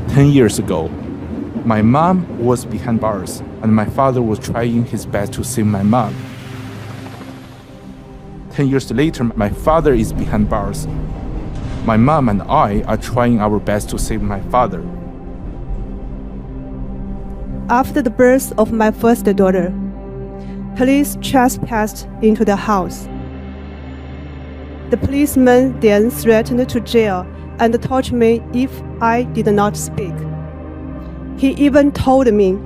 10 years ago, my mom was behind bars, and my father was trying his best to save my mom. 10 years later, my father is behind bars. My mom and I are trying our best to save my father. After the birth of my first daughter, police trespassed into the house. The policeman then threatened to jail and torture me if I did not speak. He even told me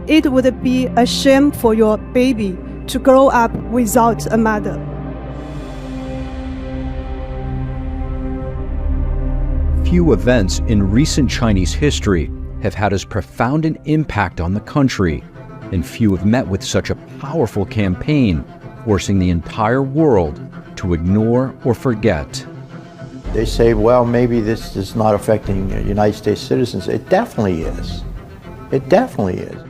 it would be a shame for your baby to grow up without a mother. Few events in recent Chinese history have had as profound an impact on the country, and few have met with such a powerful campaign, forcing the entire world to ignore or forget. They say, well, maybe this is not affecting United States citizens. It definitely is. It definitely is.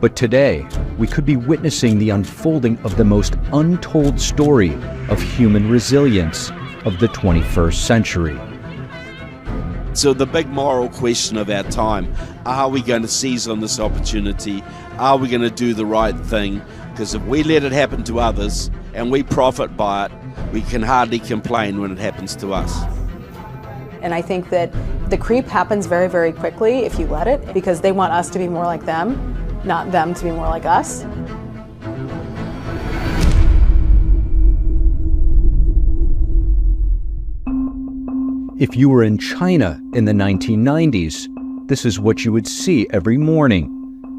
But today, we could be witnessing the unfolding of the most untold story of human resilience of the 21st century. So the big moral question of our time, are we going to seize on this opportunity? Are we going to do the right thing? Because if we let it happen to others and we profit by it, we can hardly complain when it happens to us. And I think that the creep happens very, very quickly if you let it, because they want us to be more like them, not them to be more like us. If you were in China in the 1990s, this is what you would see every morning.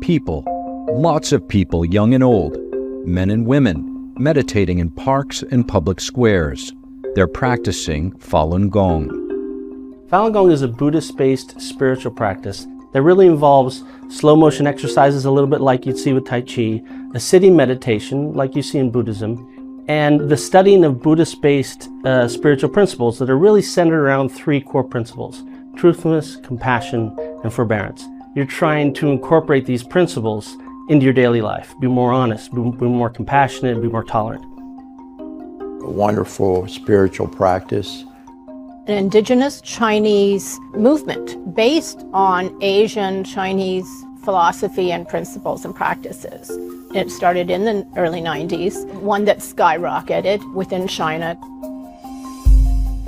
People, lots of people, young and old, men and women, meditating in parks and public squares. They're practicing Falun Gong. Falun Gong is a Buddhist-based spiritual practice that really involves slow motion exercises, a little bit like you'd see with Tai Chi, a sitting meditation like you see in Buddhism, and the studying of Buddhist-based spiritual principles that are really centered around three core principles: truthfulness, compassion, and forbearance. You're trying to incorporate these principles into your daily life. Be more honest, be more compassionate, be more tolerant. A wonderful spiritual practice. An indigenous Chinese movement based on Asian Chinese philosophy and principles and practices. It started in the early 90s, one that skyrocketed within China.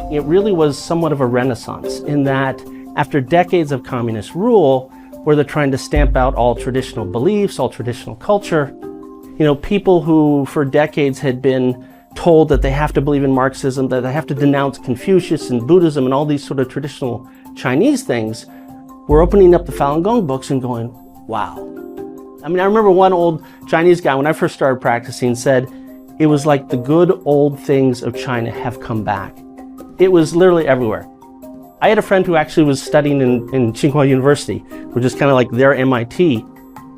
It really was somewhat of a renaissance in that after decades of communist rule, where they're trying to stamp out all traditional beliefs, all traditional culture, people who for decades had been told that they have to believe in Marxism, that they have to denounce Confucius and Buddhism and all these sort of traditional Chinese things, were opening up the Falun Gong books and going, wow. I remember one old Chinese guy, when I first started practicing, said, it was like the good old things of China have come back. It was literally everywhere. I had a friend who actually was studying in Tsinghua University, which is kind of like their MIT.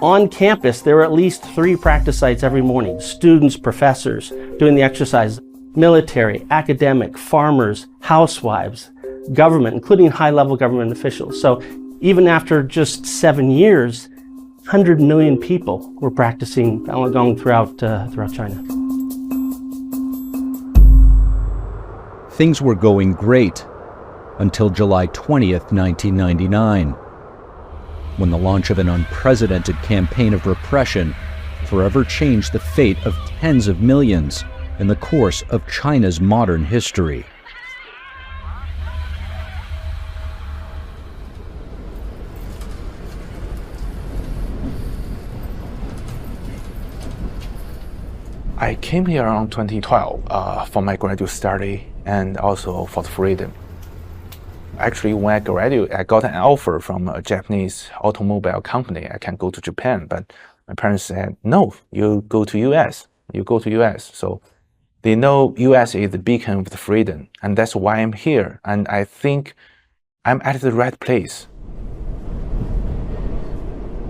On campus, there were at least 3 practice sites every morning. Students, professors doing the exercises, military, academic, farmers, housewives, government, including high-level government officials. So even after just 7 years, 100 million people were practicing Falun Gong throughout China. Things were going great until July 20th, 1999, when the launch of an unprecedented campaign of repression forever changed the fate of tens of millions in the course of China's modern history. I came here around 2012 for my graduate study and also for the freedom. Actually, when I graduated, I got an offer from a Japanese automobile company. I can go to Japan, but my parents said, no, you go to US. You go to US. So they know US is the beacon of the freedom, and that's why I'm here. And I think I'm at the right place.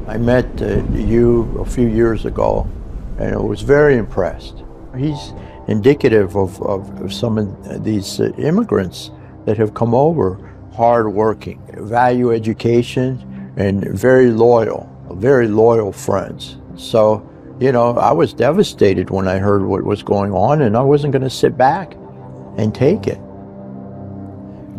I met you a few years ago, and I was very impressed. He's indicative of some of these immigrants that have come over, hardworking, value education, and very loyal friends. So, I was devastated when I heard what was going on, and I wasn't going to sit back and take it.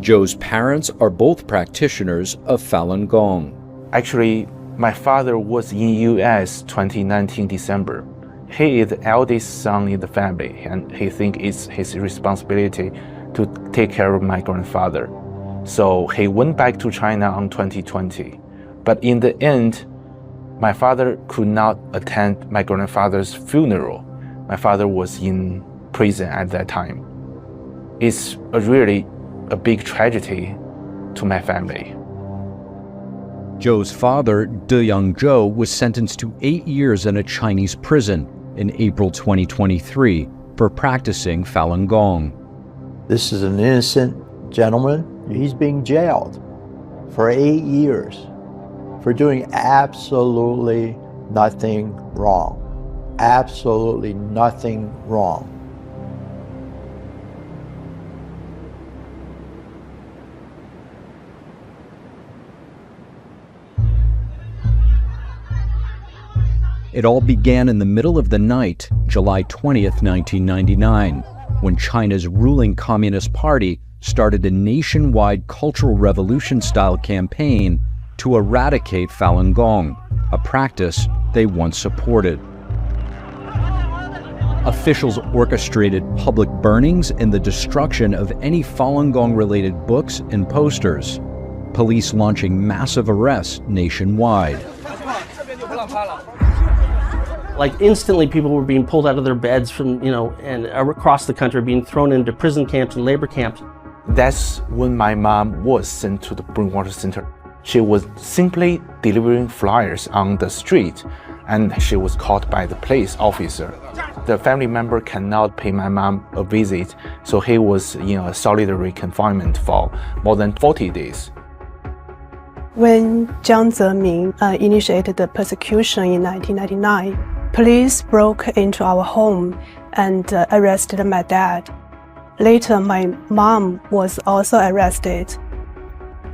Joe's parents are both practitioners of Falun Gong. Actually, my father was in US 2019 December. He is the eldest son in the family, and he thinks it's his responsibility to take care of my grandfather. So he went back to China in 2020. But in the end, my father could not attend my grandfather's funeral. My father was in prison at that time. It's really a big tragedy to my family. Joe's father, De Young-jo, was sentenced to 8 years in a Chinese prison in April 2023 for practicing Falun Gong. This is an innocent gentleman. He's being jailed for 8 years for doing absolutely nothing wrong. Absolutely nothing wrong. It all began in the middle of the night, July 20th, 1999, when China's ruling Communist Party started a nationwide Cultural Revolution-style campaign to eradicate Falun Gong, a practice they once supported. Officials orchestrated public burnings and the destruction of any Falun Gong-related books and posters, police launching massive arrests nationwide. Like instantly people were being pulled out of their beds from, and across the country being thrown into prison camps and labor camps. That's when my mom was sent to the Brainwash Center. She was simply delivering flyers on the street, and she was caught by the police officer. The family member cannot pay my mom a visit, so he was in a solitary confinement for more than 40 days. When Jiang Zemin initiated the persecution in 1999, police broke into our home and arrested my dad. Later, my mom was also arrested.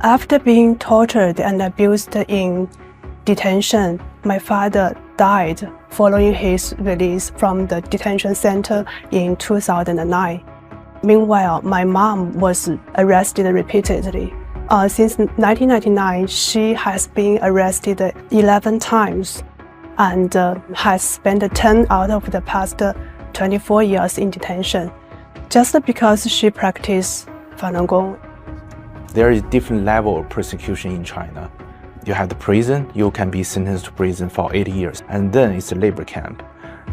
After being tortured and abused in detention, my father died following his release from the detention center in 2009. Meanwhile, my mom was arrested repeatedly. Since 1999, she has been arrested 11 times and has spent 10 out of the past 24 years in detention, just because she practiced Falun Gong. There is different level of persecution in China. You have the prison, you can be sentenced to prison for 8 years, and then it's a labor camp.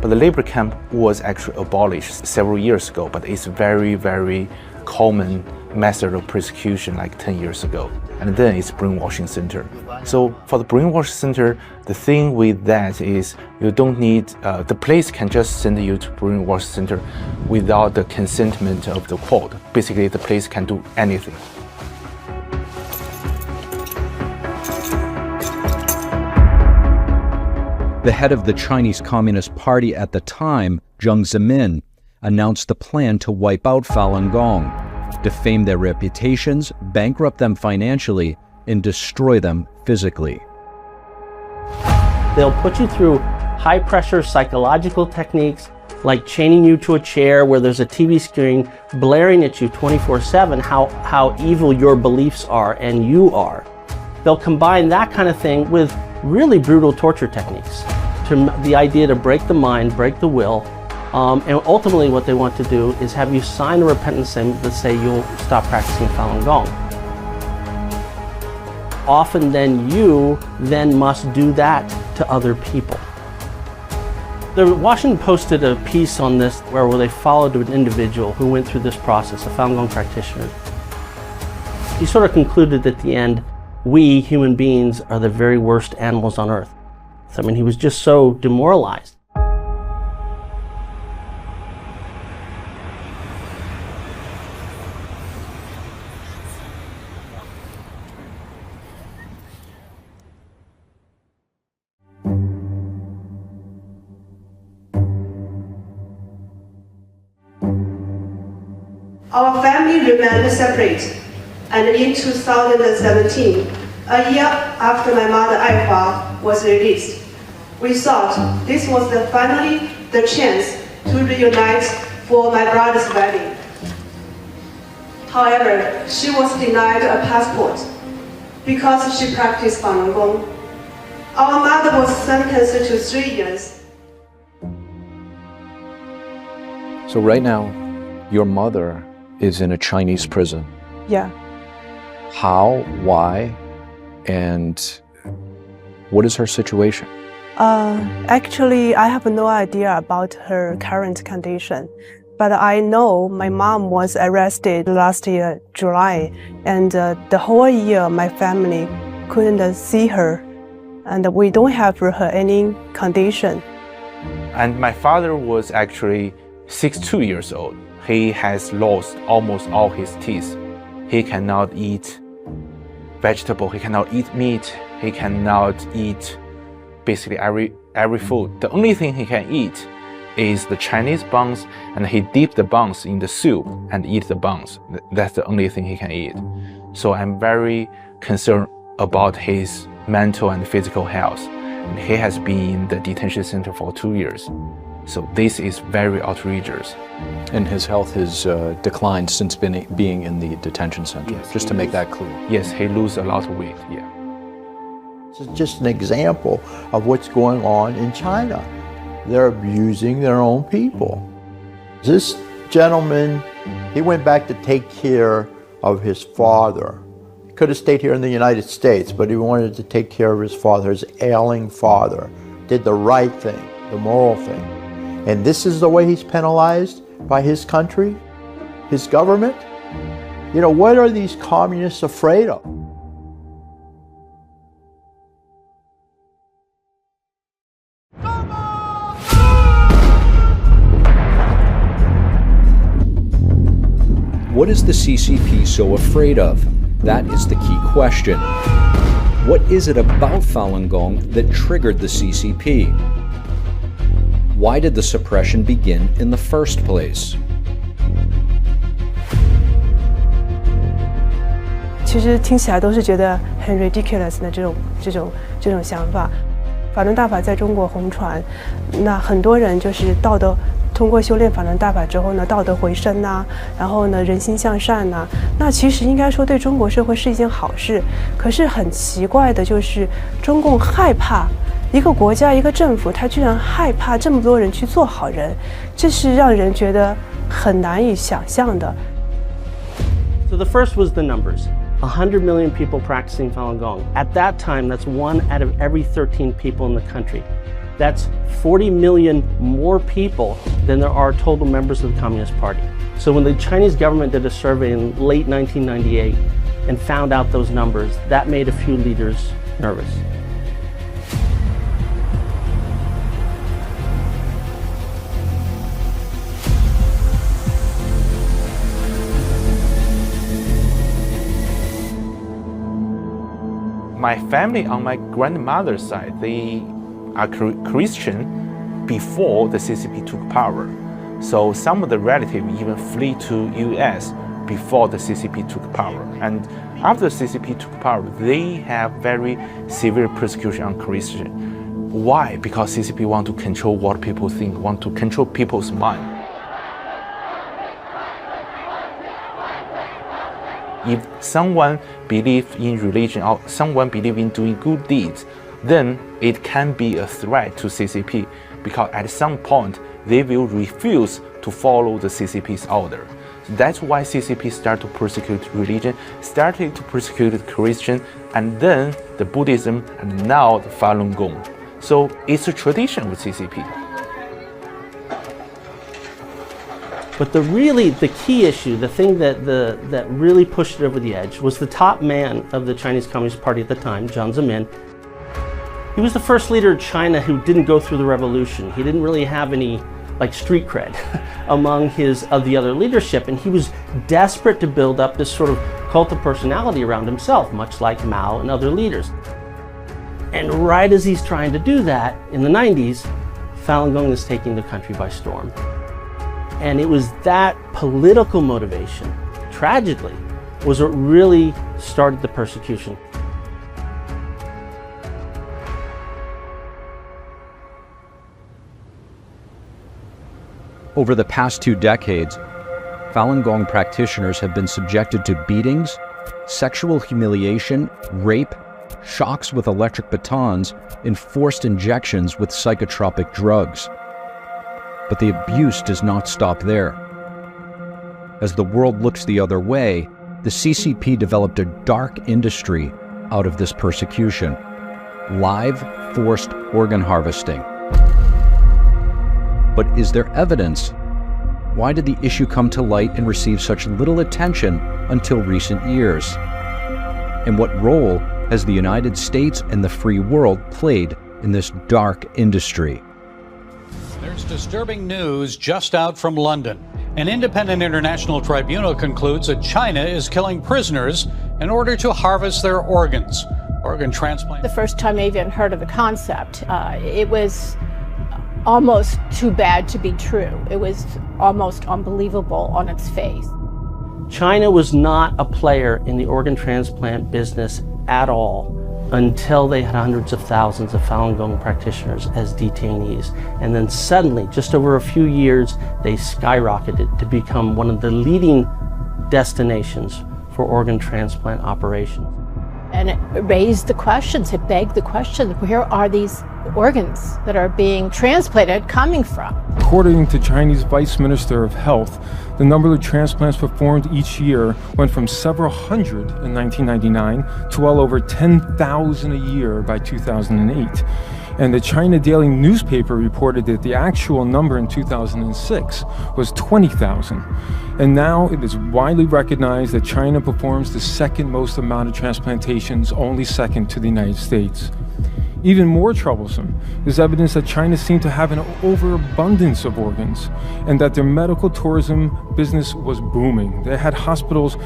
But the labor camp was actually abolished several years ago, but it's a very, very common method of persecution like 10 years ago. And then it's brainwashing center. So for the brainwashing center, the thing with that is you don't need, the police can just send you to brainwash center without the consentment of the court. Basically, the police can do anything. The head of the Chinese Communist Party at the time, Jiang Zemin, announced the plan to wipe out Falun Gong, defame their reputations, bankrupt them financially, and destroy them physically. They'll put you through high-pressure psychological techniques like chaining you to a chair where there's a TV screen blaring at you 24/7 how evil your beliefs are and you are. They'll combine that kind of thing with really brutal torture techniques, the idea to break the mind, break the will, and ultimately what they want to do is have you sign a repentance statement that say you'll stop practicing Falun Gong. Often then you must do that to other people. The Washington Post did a piece on this where they followed an individual who went through this process, a Falun Gong practitioner. He sort of concluded at the end, we human beings are the very worst animals on earth. I mean, he was just so demoralized. Our family remained separate, and in 2017, a year after my mother Aihua was released, we thought this was finally the chance to reunite for my brother's wedding. However, she was denied a passport because she practiced Falun Gong. Our mother was sentenced to 3 years. So right now, your mother is in a Chinese prison. Yeah. How, why, and what is her situation? Actually, I have no idea about her current condition. But I know my mom was arrested last year, July, and the whole year my family couldn't see her, and we don't have her any condition. And my father was actually 62 years old. He has lost almost all his teeth. He cannot eat vegetable, he cannot eat meat, he cannot eat basically every food. The only thing he can eat is the Chinese buns, and he dip the buns in the soup and eat the buns. That's the only thing he can eat. So I'm very concerned about his mental and physical health. And he has been in the detention center for 2 years. So this is very outrageous. And his health has declined since being in the detention center, Yes, just to make that clear. Yes, he lose a lot of weight, yeah. This is just an example of what's going on in China. They're abusing their own people. This gentleman, he went back to take care of his father. He could have stayed here in the United States, but he wanted to take care of his father, his ailing father. Did the right thing, the moral thing. And this is the way he's penalized by his country, his government? You know, what are these communists afraid of? What is the CCP so afraid of? That is the key question. What is it about Falun Gong that triggered the CCP? Why did the suppression begin in the first place? 其实听起来都是觉得很 ridiculous 的这种想法。法轮大法在中国红传，那很多人就是道德。通过修炼法轮大法之后呢，道德回升呐，然后呢，人心向善呐，那其实应该说对中国社会是一件好事。可是很奇怪的就是，中共害怕一个国家、一个政府，他居然害怕这么多人去做好人，这是让人觉得很难以想象的。So the first was the numbers. 100 million people practicing Falun Gong. At that time, that's 1 out of every 13 people in the country. That's 40 million more people than there are total members of the Communist Party. So when the Chinese government did a survey in late 1998 and found out those numbers, that made a few leaders nervous. My family on my grandmother's side, they are Christian before the CCP took power. So some of the relatives even flee to US before the CCP took power. And after the CCP took power, they have very severe persecution on Christian. Why? Because CCP want to control what people think, want to control people's mind. If someone believes in religion or someone believes in doing good deeds, then it can be a threat to CCP because at some point they will refuse to follow the CCP's order. That's why CCP started to persecute religion, started to persecute Christian, and then the Buddhism, and now the Falun Gong. So it's a tradition with CCP. But the key issue, the thing that really pushed it over the edge was the top man of the Chinese Communist Party at the time, Jiang Zemin. He was the first leader of China who didn't go through the revolution. He didn't really have any street cred among the other leadership, and he was desperate to build up this sort of cult of personality around himself, much like Mao and other leaders. And right as he's trying to do that, in the 90s, Falun Gong is taking the country by storm. And it was that political motivation, tragically, was what really started the persecution. Over the past 2 decades, Falun Gong practitioners have been subjected to beatings, sexual humiliation, rape, shocks with electric batons, and forced injections with psychotropic drugs. But the abuse does not stop there. As the world looks the other way, the CCP developed a dark industry out of this persecution: live, forced organ harvesting. But is there evidence? Why did the issue come to light and receive such little attention until recent years? And what role has the United States and the free world played in this dark industry? There's disturbing news just out from London. An independent international tribunal concludes that China is killing prisoners in order to harvest their organs. Organ transplant. The first time I even heard of the concept, it was almost too bad to be true. It was almost unbelievable on its face. China was not a player in the organ transplant business at all until they had hundreds of thousands of Falun Gong practitioners as detainees. And then suddenly, just over a few years, they skyrocketed to become one of the leading destinations for organ transplant operations. And it raised the questions, it begged the question, where are these organs that are being transplanted coming from? According to Chinese Vice Minister of Health, the number of transplants performed each year went from several hundred in 1999 to well over 10,000 a year by 2008. And the China Daily newspaper reported that the actual number in 2006 was 20,000. And now it is widely recognized that China performs the second most amount of transplantations, only second to the United States. Even more troublesome is evidence that China seemed to have an overabundance of organs and that their medical tourism business was booming. They had hospitals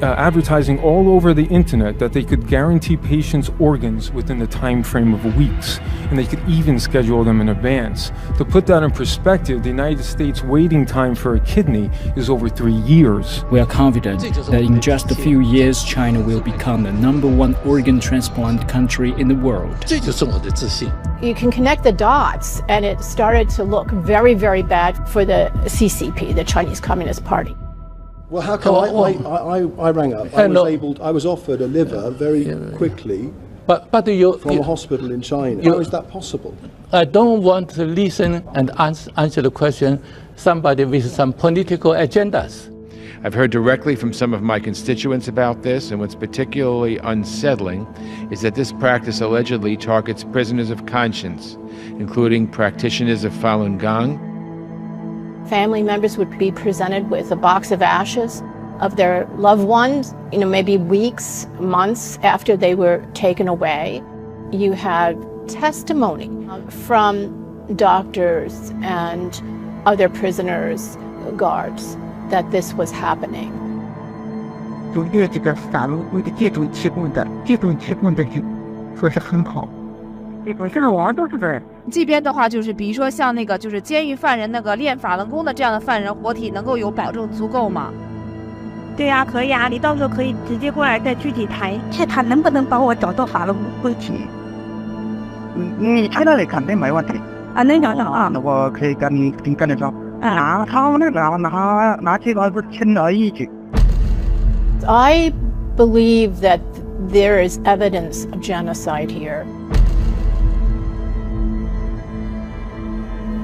advertising all over the internet that they could guarantee patients organs within the time frame of weeks, and they could even schedule them in advance. To put that in perspective, the United States waiting time for a kidney is over 3 years. We are confident that in just a few years, China will become the #1 organ transplant country in the world. You can connect the dots, and it started to look very, very bad for the CCP, the Chinese Communist Party. Well, how come I rang up? I was offered a liver very quickly from a hospital in China. How is that possible? I don't want to listen and answer the question somebody with some political agendas. I've heard directly from some of my constituents about this, and what's particularly unsettling is that this practice allegedly targets prisoners of conscience, including practitioners of Falun Gong. Family members would be presented with a box of ashes of their loved ones, maybe weeks, months after they were taken away. You had testimony from doctors and other prisoners, guards, that this was happening. 就越这个法律为的这种提供的说是很好。这个网都是这样。这边的话就是比如说像那个就是监狱犯人那个练法轮功的这样的犯人活体能够有保证足够吗？对呀，可以啊，你到时候可以直接过来再具体谈，看他能不能帮我找到法轮功活体。你在那里肯定没问题。啊，能找到啊。那我可以跟你说。他们那个拿这个不是轻而易举。I believe that there is evidence of genocide here.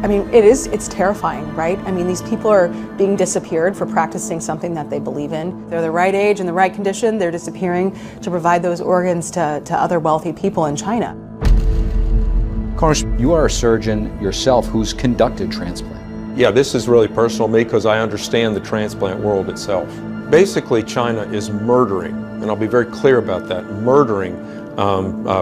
I mean, it's terrifying, right? I mean, these people are being disappeared for practicing something that they believe in. They're the right age and the right condition. They're disappearing to provide those organs to other wealthy people in China. Of course, you are a surgeon yourself who's conducted transplant. Yeah, this is really personal to me because I understand the transplant world itself. Basically, China is murdering, and I'll be very clear about that, murdering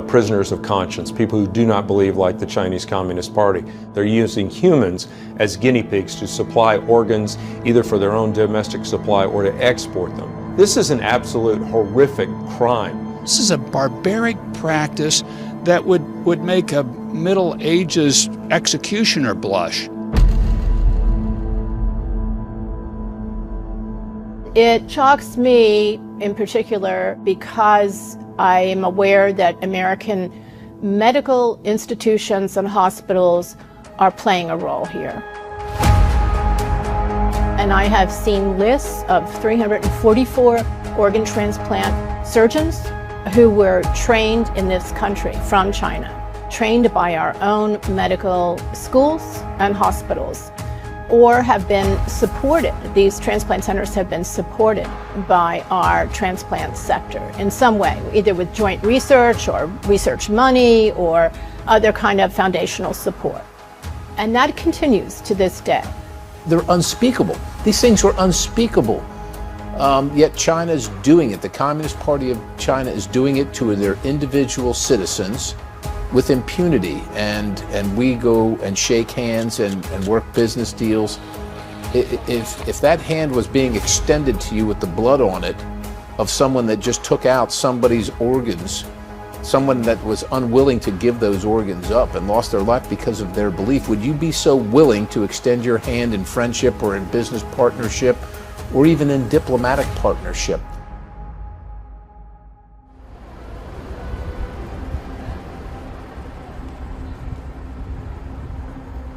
prisoners of conscience, people who do not believe like the Chinese Communist Party. They're using humans as guinea pigs to supply organs, either for their own domestic supply or to export them. This is an absolute horrific crime. This is a barbaric practice that would make a Middle Ages executioner blush. It shocks me in particular because I am aware that American medical institutions and hospitals are playing a role here. And I have seen lists of 344 organ transplant surgeons who were trained in this country from China, trained by our own medical schools and hospitals, or have been supported. These transplant centers have been supported by our transplant sector in some way, either with joint research or research money or other kind of foundational support. And that continues to this day. They're unspeakable. These things were unspeakable. Yet China is doing it. The Communist Party of China is doing it to their individual citizens with impunity. And we go and shake hands and work business deals. If that hand was being extended to you with the blood on it of someone that just took out somebody's organs, someone that was unwilling to give those organs up and lost their life because of their belief, would you be so willing to extend your hand in friendship or in business partnership or even in diplomatic partnership?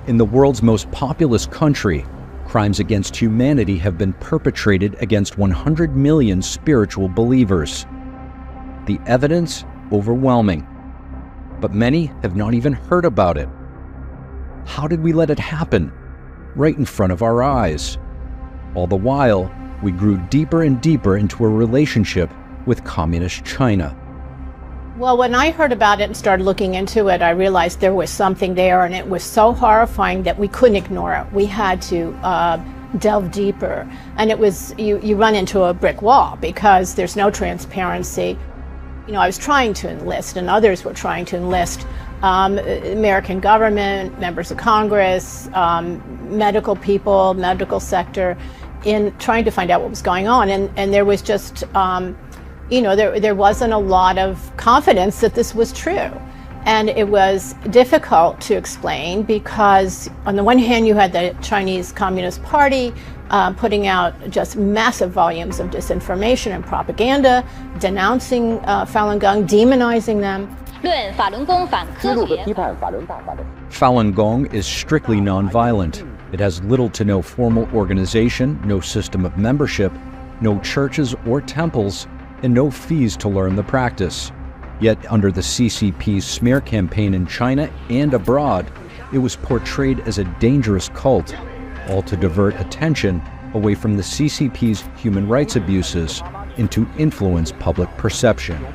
In the world's most populous country, crimes against humanity have been perpetrated against 100 million spiritual believers. The evidence overwhelming, but many have not even heard about it. How did we let it happen? Right in front of our eyes. All the while, we grew deeper and deeper into a relationship with Communist China. Well, when I heard about it and started looking into it, I realized there was something there, and it was so horrifying that we couldn't ignore it. We had to delve deeper. And it was, you run into a brick wall because there's no transparency. You know, I was trying to enlist, and others were trying to enlist American government, members of Congress, medical people, medical sector, in trying to find out what was going on. And there was just, you know, there wasn't a lot of confidence that this was true. And it was difficult to explain because on the one hand you had the Chinese Communist Party putting out just massive volumes of disinformation and propaganda, denouncing Falun Gong, demonizing them. Falun Gong is strictly nonviolent. It has little to no formal organization, no system of membership, no churches or temples, and no fees to learn the practice. Yet under the CCP's smear campaign in China and abroad, it was portrayed as a dangerous cult, all to divert attention away from the CCP's human rights abuses and to influence public perception.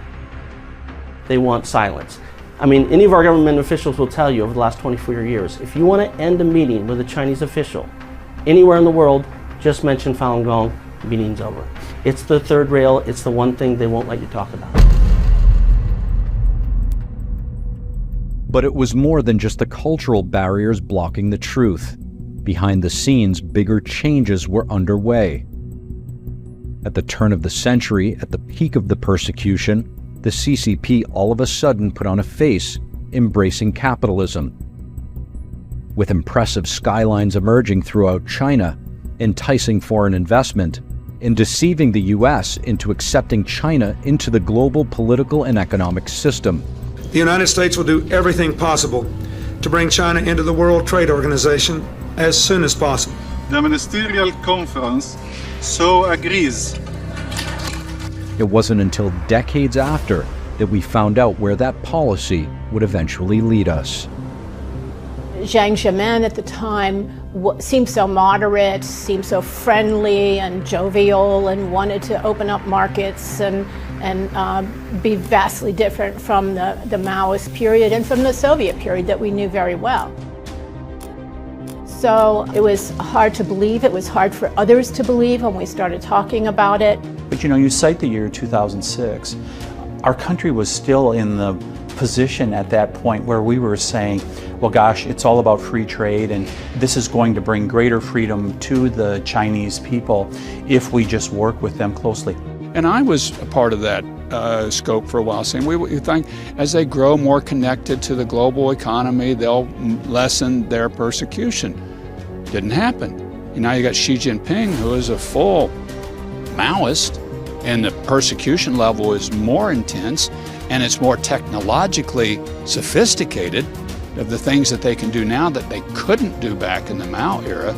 They want silence. I mean, any of our government officials will tell you over the last 24 years, if you want to end a meeting with a Chinese official anywhere in the world, just mention Falun Gong, meeting's over. It's the third rail, it's the one thing they won't let you talk about. But it was more than just the cultural barriers blocking the truth. Behind the scenes, bigger changes were underway. At the turn of the century, at the peak of the persecution, the CCP all of a sudden put on a face, embracing capitalism. With impressive skylines emerging throughout China, enticing foreign investment, and deceiving the US into accepting China into the global political and economic system. The United States will do everything possible to bring China into the World Trade Organization as soon as possible. The Ministerial Conference so agrees. It wasn't until decades after that we found out where that policy would eventually lead us. Jiang Zemin at the time seemed so moderate, seemed so friendly and jovial, and wanted to open up markets and be vastly different from the Maoist period and from the Soviet period that we knew very well. So it was hard to believe. It was hard for others to believe when we started talking about it. But you know, you cite the year 2006. Our country was still in the position at that point where we were saying, well, gosh, it's all about free trade, and this is going to bring greater freedom to the Chinese people if we just work with them closely. And I was a part of that scope for a while, saying we think as they grow more connected to the global economy, they'll lessen their persecution. Didn't happen. And now you got Xi Jinping, who is a full Maoist, and the persecution level is more intense, and it's more technologically sophisticated of the things that they can do now that they couldn't do back in the Mao era.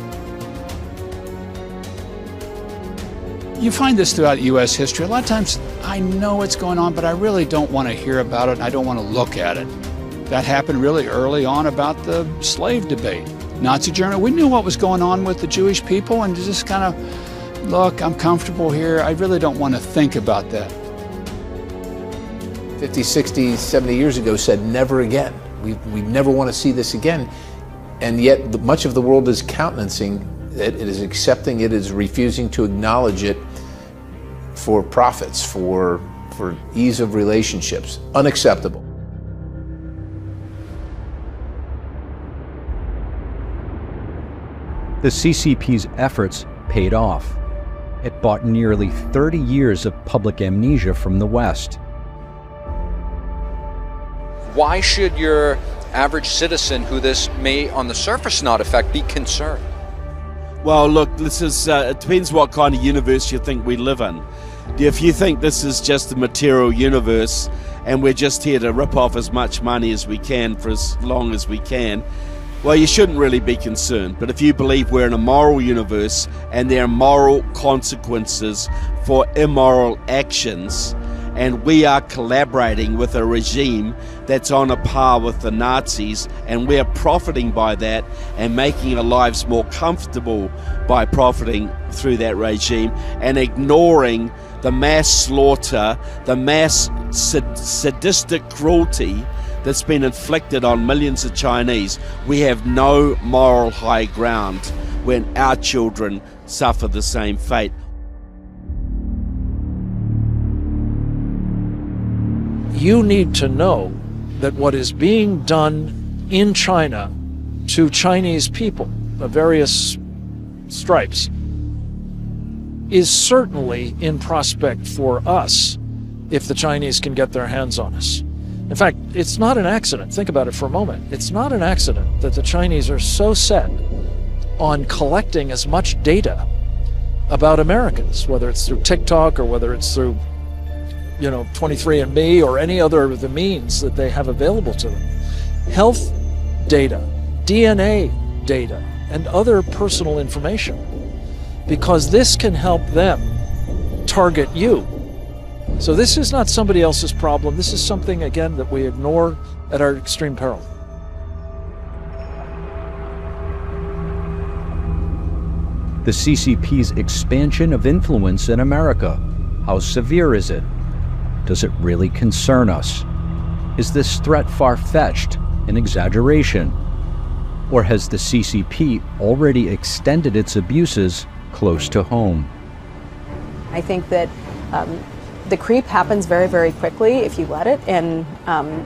You find this throughout U.S. history. A lot of times I know what's going on, but I really don't want to hear about it. I don't want to look at it. That happened really early on about the slave debate. Nazi Germany, we knew what was going on with the Jewish people and just kind of, look, I'm comfortable here. I really don't want to think about that. 50, 60, 70 years ago said never again. We never want to see this again. And yet much of the world is countenancing it, it is accepting it, is refusing to acknowledge it for profits, for ease of relationships. Unacceptable. The CCP's efforts paid off. It bought nearly 30 years of public amnesia from the West. Why should your average citizen, who this may on the surface not affect, be concerned? Well, look, this is, it depends what kind of universe you think we live in. If you think this is just a material universe and we're just here to rip off as much money as we can for as long as we can, well, you shouldn't really be concerned. But if you believe we're in a moral universe and there are moral consequences for immoral actions, and we are collaborating with a regime that's on a par with the Nazis, and we're profiting by that and making our lives more comfortable by profiting through that regime and ignoring the mass slaughter, the mass sadistic cruelty that's been inflicted on millions of Chinese, we have no moral high ground when our children suffer the same fate. You need to know that what is being done in China to Chinese people of various stripes is certainly in prospect for us if the Chinese can get their hands on us. In fact, it's not an accident. Think about it for a moment. It's not an accident that the Chinese are so set on collecting as much data about Americans, whether it's through TikTok or whether it's through 23andMe or any other of the means that they have available to them. Health data, DNA data, and other personal information, because this can help them target you. So this is not somebody else's problem. This is something, again, that we ignore at our extreme peril. The CCP's expansion of influence in America, how severe is it? Does it really concern us? Is this threat far-fetched, an exaggeration? Or has the CCP already extended its abuses close to home? I think that the creep happens very, very quickly if you let it, and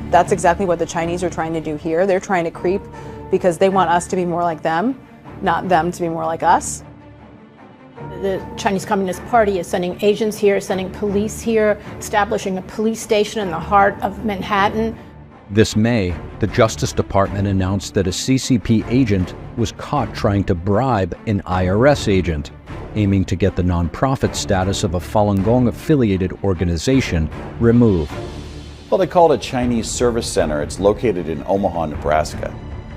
that's exactly what the Chinese are trying to do here. They're trying to creep because they want us to be more like them, not them to be more like us. The Chinese Communist Party is sending agents here, sending police here, establishing a police station in the heart of Manhattan. This May, the Justice Department announced that a CCP agent was caught trying to bribe an IRS agent, aiming to get the nonprofit status of a Falun Gong-affiliated organization removed. Well, they call it a Chinese service center. It's located in Omaha, Nebraska.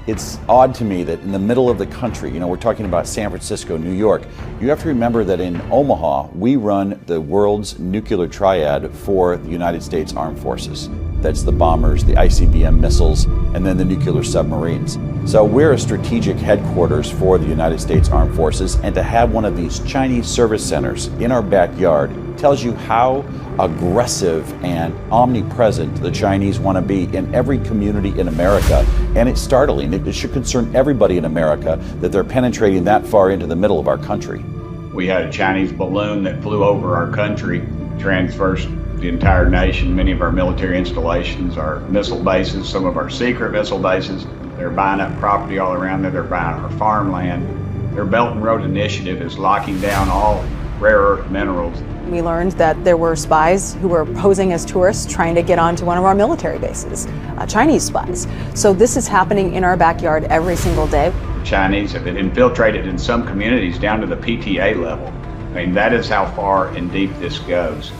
It's odd to me that in the middle of the country, we're talking about San Francisco, New York, you have to remember that in Omaha, we run the world's nuclear triad for the United States Armed Forces. That's the bombers, the ICBM missiles, and then the nuclear submarines. So we're a strategic headquarters for the United States Armed Forces, and to have one of these Chinese service centers in our backyard tells you how aggressive and omnipresent the Chinese want to be in every community in America. And it's startling. It should concern everybody in America that they're penetrating that far into the middle of our country. We had a Chinese balloon that flew over our country, traversed the entire nation. Many of our military installations, our missile bases, some of our secret missile bases. They're buying up property all around there. They're buying our farmland. Their Belt and Road Initiative is locking down all rare earth minerals. We learned that there were spies who were posing as tourists trying to get onto one of our military bases, Chinese spies. So this is happening in our backyard every single day. The Chinese have been infiltrated in some communities down to the PTA level. I mean, that is how far and deep this goes.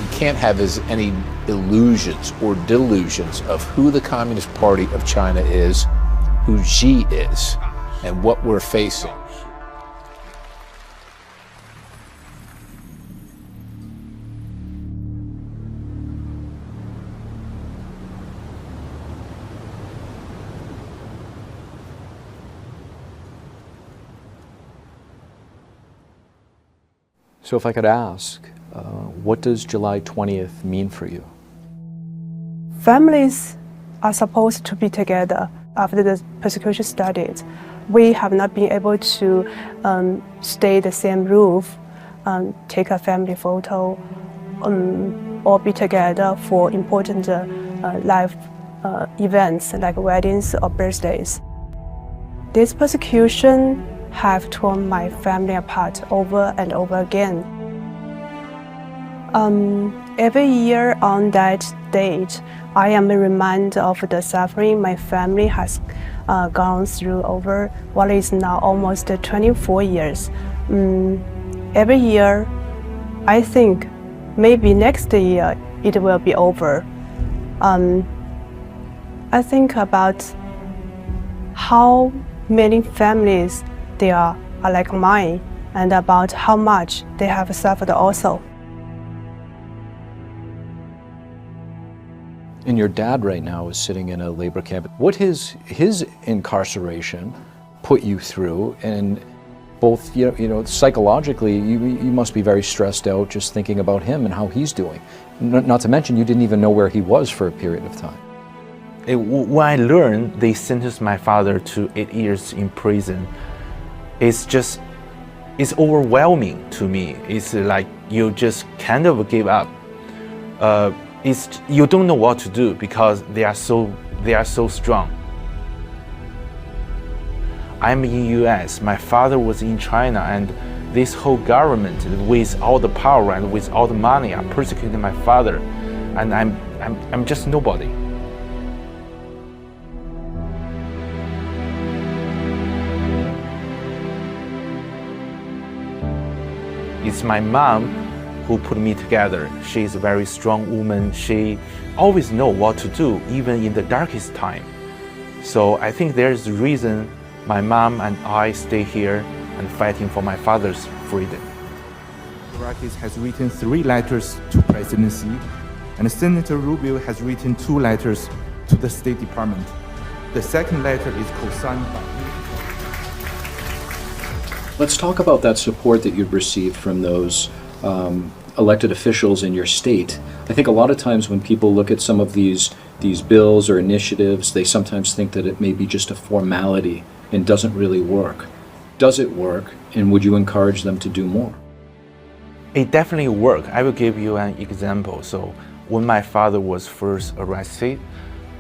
We can't have any illusions or delusions of who the Communist Party of China is, who Xi is, and what we're facing. So if I could ask, what does July 20th mean for you? Families are supposed to be together after the persecution started. We have not been able to stay the same roof, take a family photo, or be together for important life events like weddings or birthdays. This persecution have torn my family apart over and over again. Every year on that date, I am reminded of the suffering my family has gone through over what is now almost 24 years. Every year, I think maybe next year it will be over. I think about how many families there are like mine and about how much they have suffered also. And your dad right now is sitting in a labor camp. What his incarceration put you through, and both psychologically, you must be very stressed out just thinking about him and how he's doing. Not to mention, you didn't even know where he was for a period of time. When I learned they sentenced my father to 8 years in prison, it's overwhelming to me. It's like you just kind of give up. You don't know what to do because they are so strong. I'm in US, my father was in China, and this whole government with all the power and with all the money are persecuting my father, and I'm just nobody. It's my mom who put me together. She's a very strong woman. She always knows what to do, even in the darkest time. So I think there's a reason my mom and I stay here and fighting for my father's freedom. Irakis has written 3 letters to presidency, and Senator Rubio has written 2 letters to the State Department. The second letter is co-signed by me. Let's talk about that support that you've received from those elected officials in your state. I think a lot of times when people look at some of these bills or initiatives, they sometimes think that it may be just a formality and doesn't really work. Does it work, and would you encourage them to do more? It definitely works. I will give you an example. So when my father was first arrested,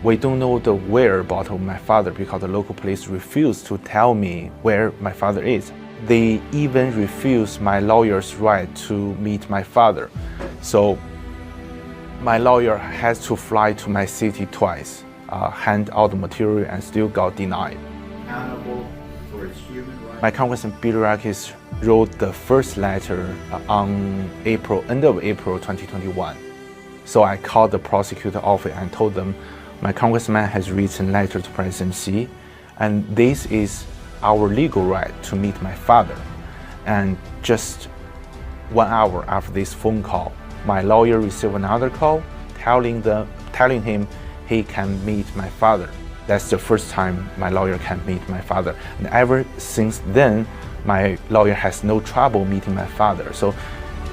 we don't know the whereabouts of my father because the local police refused to tell me where my father is. They even refused my lawyer's right to meet my father. So my lawyer has to fly to my city twice, hand out the material, and still got denied. My Congressman Birakis wrote the first letter on end of April 2021. So I called the prosecutor office and told them, my congressman has written letter to presidency, and this is our legal right to meet my father. And just 1 hour after this phone call, my lawyer received another call telling him he can meet my father. That's the first time my lawyer can meet my father. And ever since then, my lawyer has no trouble meeting my father. So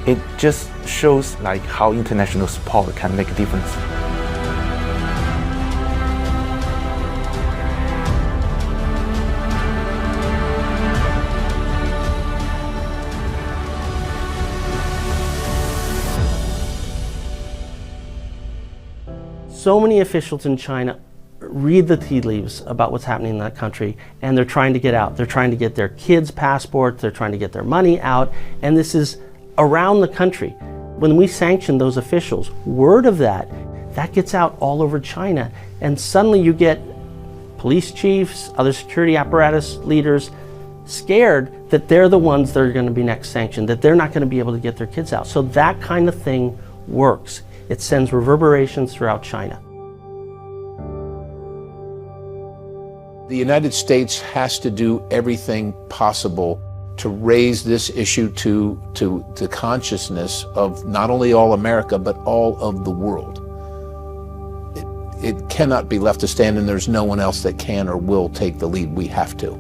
it just shows like how international support can make a difference. So many officials in China read the tea leaves about what's happening in that country, and they're trying to get out. They're trying to get their kids' passports, they're trying to get their money out, and this is around the country. When we sanction those officials, word of that gets out all over China, and suddenly you get police chiefs, other security apparatus leaders scared that they're the ones that are going to be next sanctioned, that they're not going to be able to get their kids out. So that kind of thing works. It sends reverberations throughout China. The United States has to do everything possible to raise this issue to the consciousness of not only all America, but all of the world. It cannot be left to stand, and there's no one else that can or will take the lead. We have to.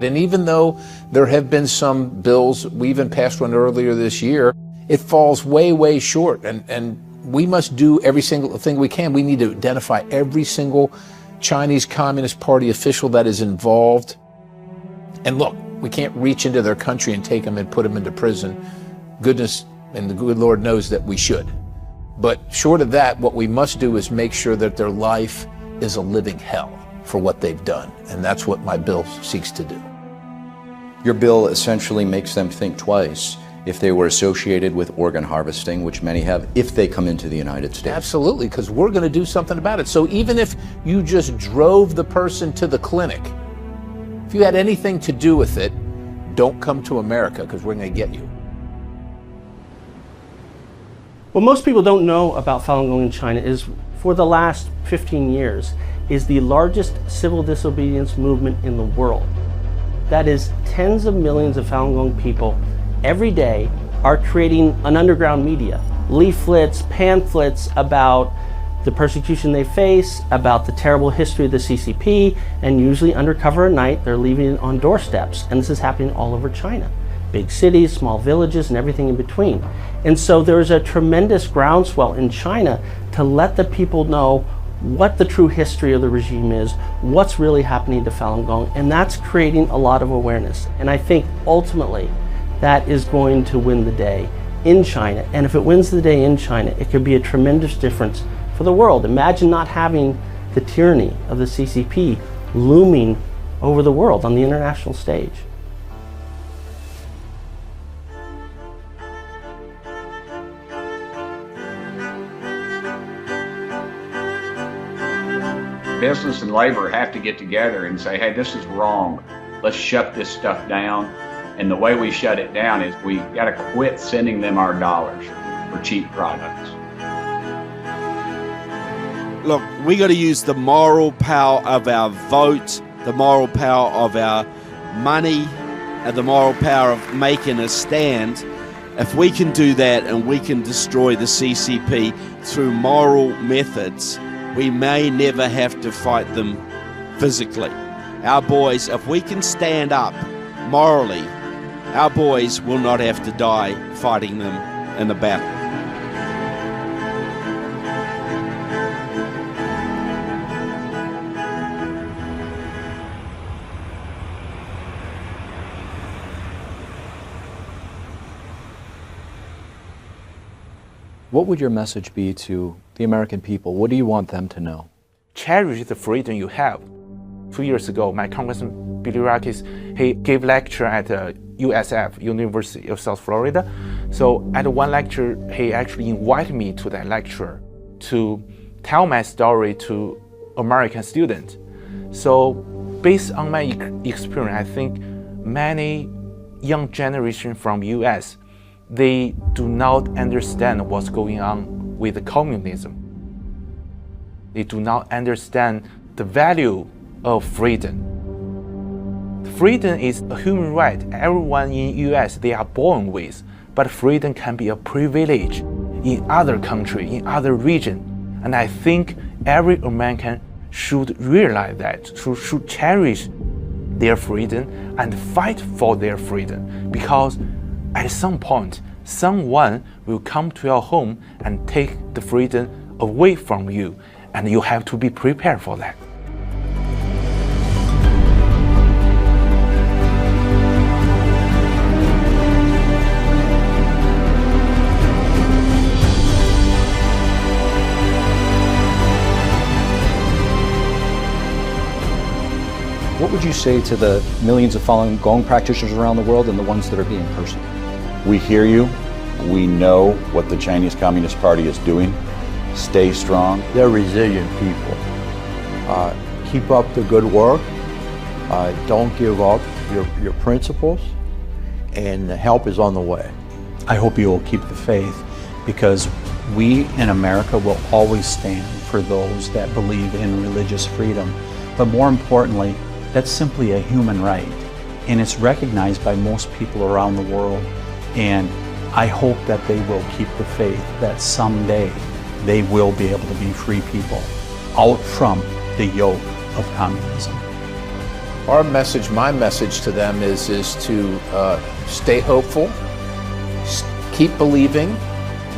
And even though there have been some bills, we even passed one earlier this year, it falls way, way short. And we must do every single thing we can. We need to identify every single Chinese Communist Party official that is involved. And look, we can't reach into their country and take them and put them into prison. Goodness and the good Lord knows that we should. But short of that, what we must do is make sure that their life is a living hell for what they've done. And that's what my bill seeks to do. Your bill essentially makes them think twice if they were associated with organ harvesting, which many have, if they come into the United States. Absolutely, because we're going to do something about it. So even if you just drove the person to the clinic, if you had anything to do with it, don't come to America, because we're going to get you. What most people don't know about Falun Gong in China is, for the last 15 years, is the largest civil disobedience movement in the world. That is, tens of millions of Falun Gong people every day are creating an underground media, leaflets, pamphlets about the persecution they face, about the terrible history of the CCP, and usually undercover at night, they're leaving it on doorsteps. And this is happening all over China. Big cities, small villages, and everything in between. And so there is a tremendous groundswell in China to let the people know what the true history of the regime is, what's really happening to Falun Gong, and that's creating a lot of awareness. And I think ultimately that is going to win the day in China. And if it wins the day in China, it could be a tremendous difference for the world. Imagine not having the tyranny of the CCP looming over the world on the international stage. Business and labor have to get together and say, hey, this is wrong. Let's shut this stuff down. And the way we shut it down is we got to quit sending them our dollars for cheap products. Look, we got to use the moral power of our vote, the moral power of our money, and the moral power of making a stand. If we can do that and we can destroy the CCP through moral methods, we may never have to fight them physically. Our boys, if we can stand up morally, our boys will not have to die fighting them in the battle. What would your message be to the American people? What do you want them to know? Cherish the freedom you have. 2 years ago, my Congressman Billy Rakis, he gave lecture at USF, University of South Florida. So at one lecture, he actually invited me to that lecture to tell my story to American students. So based on my experience, I think many young generation from US, they do not understand what's going on with communism. They do not understand the value of freedom. Freedom is a human right everyone in US they are born with, but freedom can be a privilege in other country, in other region. And I think every American should realize that, should cherish their freedom and fight for their freedom, because at some point, someone will come to your home and take the freedom away from you, and you have to be prepared for that. What would you say to the millions of Falun Gong practitioners around the world and the ones that are being persecuted? We hear you. We know what the Chinese Communist Party is doing. Stay strong. They're resilient people. Keep up the good work. Don't give up your principles, and help is on the way. I hope you will keep the faith, because we in America will always stand for those that believe in religious freedom. But more importantly, that's simply a human right, and it's recognized by most people around the world. And I hope that they will keep the faith that someday they will be able to be free people out from the yoke of communism. Our message, my message to them is to stay hopeful, keep believing,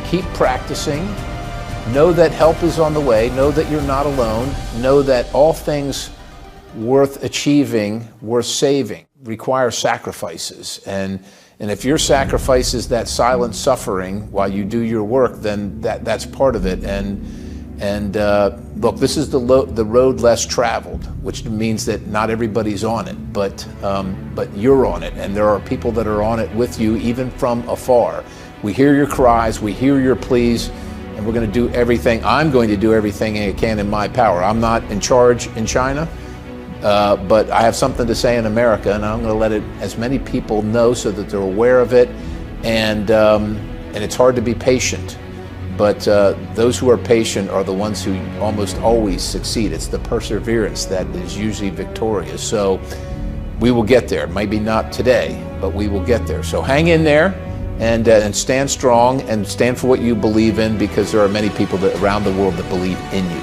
keep practicing, know that help is on the way, know that you're not alone, know that all things worth achieving, worth saving, require sacrifices. And if your sacrifice is that silent suffering while you do your work, then that's part of it. And look, this is the road less traveled, which means that not everybody's on it, but you're on it, and there are people that are on it with you, even from afar. We hear your cries, we hear your pleas, and we're going to do everything. I'm going to do everything I can in my power. I'm not in charge in China, but I have something to say in America, and I'm going to let as many people know so that they're aware of it. And it's hard to be patient. But those who are patient are the ones who almost always succeed. It's the perseverance that is usually victorious. So we will get there. Maybe not today, but we will get there. So hang in there and stand strong and stand for what you believe in, because there are many people around the world that believe in you.